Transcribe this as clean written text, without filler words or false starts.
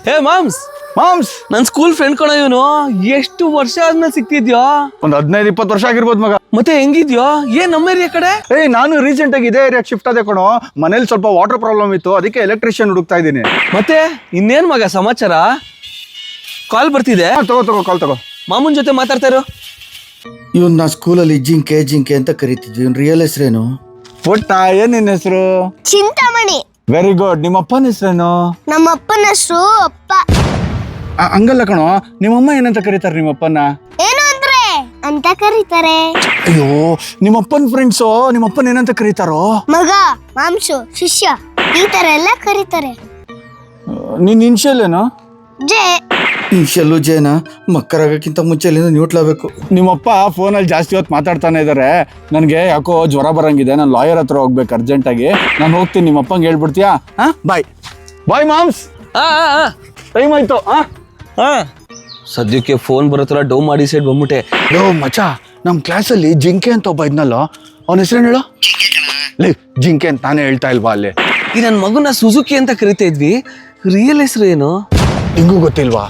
ಹೇ moms moms ನನ್ school friend ಕಣ ಇವನು. ಎಷ್ಟು ವರ್ಷ ಆದ್ಮೇಲೆ ಸಿಕ್ತಿದ್ಯೋ? ಒಂದ್ 15-20 ವರ್ಷ ಆಗಿರ್ಬೋದು ಮಗ. ಮತ್ತೆ ಹೆಂಗಿದ್ಯೋ? ಏನ್ ನಮ್ಮ ಏರಿಯಾ ಕಡೆ? ನಾನು ರೀಸೆಂಟ್ ಆಗಿ ಇದೇ ಏರಿಯಾಗೆ ಶಿಫ್ಟ್ ಆದೆ ಕಣೋ. ಮನೇಲಿ ಸ್ವಲ್ಪ ವಾಟರ್ ಪ್ರಾಬ್ಲಮ್ ಇತ್ತು, ಅದಕ್ಕೆ ಎಲೆಕ್ಟ್ರಿಷಿಯನ್ ಹುಡುಕ್ತಾ ಇದ್ದೀನಿ. ಮತ್ತೆ ಇನ್ನೇನ್ ಮಗ ಸಮಾಚಾರ? ಕಾಲ್ ಬರ್ತಿದೆ, ತಗೋ ಕಾಲ್ ತಗೋ. ಮಾಮೂನ್ ಜೊತೆ ಮಾತಾಡ್ತಾ ಇರು. ಇವನ್ನ ಸ್ಕೂಲಲ್ಲಿ ಜಿಂಕೆ ಅಂತ ಕರಿತಿದ್ವಿ. ಇವ್ನ ರಿಯಲ್ ಹೆಸರೇನು? ಪುಟ್ಟ, ಏನ್ ನಿನ್ನ ಹೆಸರು? ಚಿಂತಾಮಣಿ. Very good. ನಿಮ್ಮ ಅಪ್ಪನ ಹೆಸರೇನು? ನಮ್ಮ ಅಪ್ಪನ ಹೆಸರು ಅಪ್ಪ. ಹಂಗಲ್ಲ ಕಣೋ, ನಿಮ್ಮಮ್ಮ ಏನಂತ ಕರೀತಾರೆ ನಿಮ್ಮಪ್ಪನ? ಏನು ಅಂದ್ರೆ ಅಂತ ಕರೀತಾರೆ. ಅಯ್ಯೋ, ನಿಮ್ಮಪ್ಪನ ಫ್ರೆಂಡ್ಸು ನಿಮ್ಮಪ್ಪನ ಏನಂತ ಕರೀತಾರೋ? ಮಗ, ಮಾಂಸು, ಶಿಷ್ಯ, ಈ ತರ ಎಲ್ಲ ಕರೀತಾರೆ. ನಿನ್ ಇನ್ಷಿಯಲ್ ಏನು? ಜೆ. ಇನ್ಷಲ್ಲು ಜೇನ. ಮಕ್ಕರಾಗಕ್ಕಿಂತ ಮುಂಚೆ ಇಲ್ಲಿಂದ ನ್ಯೂಟ್ಲಾಗಬೇಕು. ನಿಮ್ಮಪ್ಪ ಫೋನಲ್ಲಿ ಜಾಸ್ತಿ ಹೊತ್ತು ಮಾತಾಡ್ತಾನೆ ಇದಾರೆ. ನನಗೆ ಯಾಕೋ ಜ್ವರ ಬರಂಗಿದೆ, ನಾನು ಲಾಯರ್ ಹತ್ರ ಹೋಗ್ಬೇಕು ಅರ್ಜೆಂಟಾಗಿ. ನಾನು ಹೋಗ್ತೀನಿ, ನಿಮ್ಮಪ್ಪಂಗೆ ಹೇಳ್ಬಿಡ್ತೀಯಾ? ಬಾಯ್ ಬಾಯ್ ಮಾಮ್ಸ್. ಟೈಮ್ ಆಯ್ತು. ಸದ್ಯಕ್ಕೆ ಫೋನ್ ಬರುತ್ತಲ್ಲ, ಡೌ ಮಾಡಿ ಸೈಡ್ ಬಂದ್ಬಿಟ್ಟೆ. ಯೋ ಮಚ, ನಮ್ಮ ಕ್ಲಾಸಲ್ಲಿ ಜಿಂಕೆ ಅಂತ ಒಬ್ಬ ಇದ್ನಲ್ಲ, ಅವನ ಹೆಸರೇನು ಹೇಳು? ಲೇ, ಜಿಂಕೆ ಅಂತ ನಾನೇ ಹೇಳ್ತಾ ಇಲ್ವಾ ಅಲ್ಲಿ? ಈ ನನ್ನ ಮಗುನ ಸುಜುಕಿ ಅಂತ ಕರಿತಾ ಇದ್ವಿ. ರಿಯಲ್ ಹೆಸರು ಏನು? ನಿಂಗೂ ಗೊತ್ತಿಲ್ವಾ?